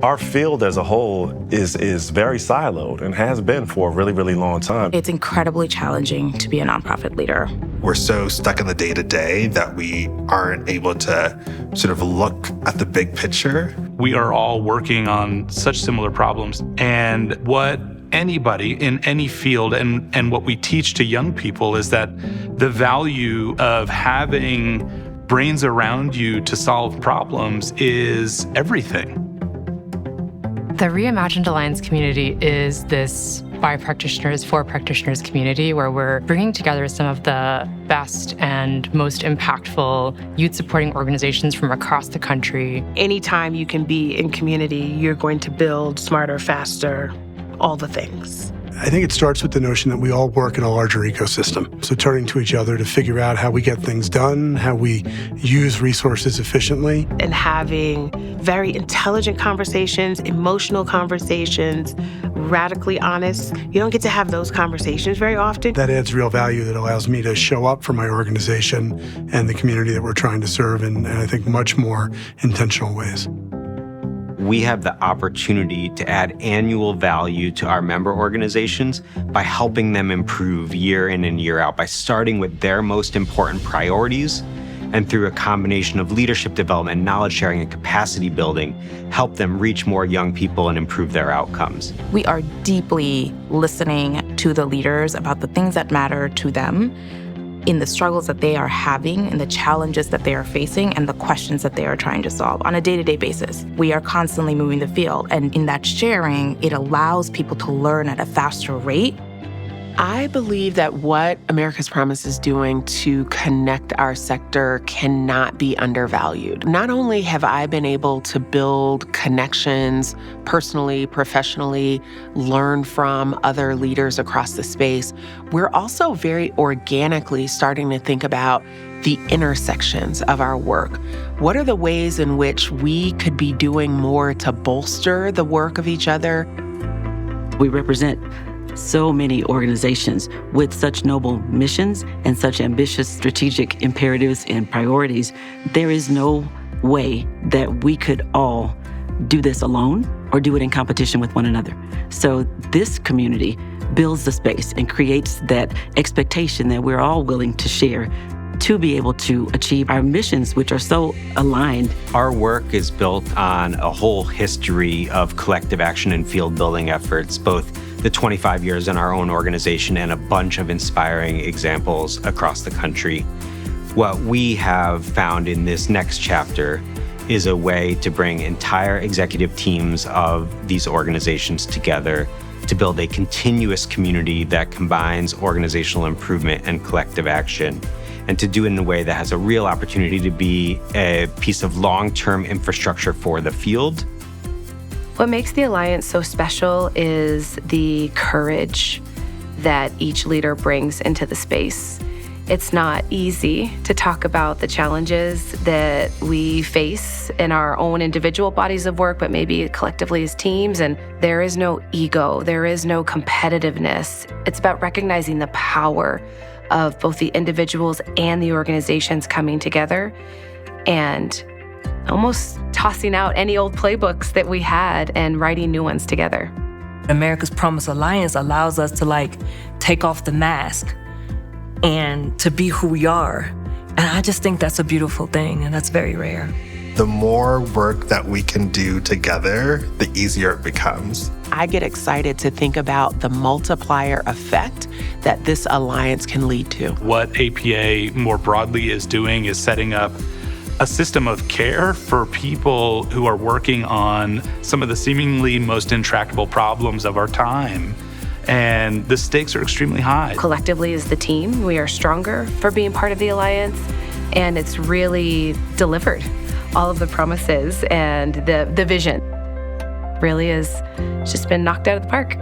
Our field as a whole is very siloed and has been for a really, really long time. It's incredibly challenging to be a nonprofit leader. We're so stuck in the day-to-day that we aren't able to sort of look at the big picture. We are all working on such similar problems. And what anybody in any field and what we teach to young people is that the value of having brains around you to solve problems is everything. The Reimagined Alliance community is this by practitioners, for practitioners community where we're bringing together some of the best and most impactful youth supporting organizations from across the country. Anytime you can be in community, you're going to build smarter, faster, all the things. I think it starts with the notion that we all work in a larger ecosystem. So turning to each other to figure out how we get things done, how we use resources efficiently. And having very intelligent conversations, emotional conversations, radically honest. You don't get to have those conversations very often. That adds real value that allows me to show up for my organization and the community that we're trying to serve in, I think, much more intentional ways. We have the opportunity to add annual value to our member organizations by helping them improve year in and year out, by starting with their most important priorities and through a combination of leadership development, knowledge sharing, and capacity building, help them reach more young people and improve their outcomes. We are deeply listening to the leaders about the things that matter to them, in the struggles that they are having and the challenges that they are facing and the questions that they are trying to solve on a day-to-day basis. We are constantly moving the field, and in that sharing, it allows people to learn at a faster rate. I believe that what America's Promise is doing to connect our sector cannot be undervalued. Not only have I been able to build connections personally, professionally, learn from other leaders across the space, we're also very organically starting to think about the intersections of our work. What are the ways in which we could be doing more to bolster the work of each other? We represent so many organizations with such noble missions and such ambitious strategic imperatives and priorities. There is no way that we could all do this alone or do it in competition with one another. So this community builds the space and creates that expectation that we're all willing to share to be able to achieve our missions, which are so aligned. Our work is built on a whole history of collective action and field building efforts, both the 25 years in our own organization and a bunch of inspiring examples across the country. What we have found in this next chapter is a way to bring entire executive teams of these organizations together to build a continuous community that combines organizational improvement and collective action, and to do it in a way that has a real opportunity to be a piece of long-term infrastructure for the field. What makes the Alliance so special is the courage that each leader brings into the space. It's not easy to talk about the challenges that we face in our own individual bodies of work, but maybe collectively as teams. And there is no ego, there is no competitiveness. It's about recognizing the power of both the individuals and the organizations coming together and almost tossing out any old playbooks that we had and writing new ones together. America's Promise Alliance allows us to take off the mask and to be who we are. And I just think that's a beautiful thing, and that's very rare. The more work that we can do together, the easier it becomes. I get excited to think about the multiplier effect that this alliance can lead to. What APA more broadly is doing is setting up a system of care for people who are working on some of the seemingly most intractable problems of our time. And the stakes are extremely high. Collectively as the team, we are stronger for being part of the Alliance, and it's really delivered all of the promises, and the vision really has just been knocked out of the park.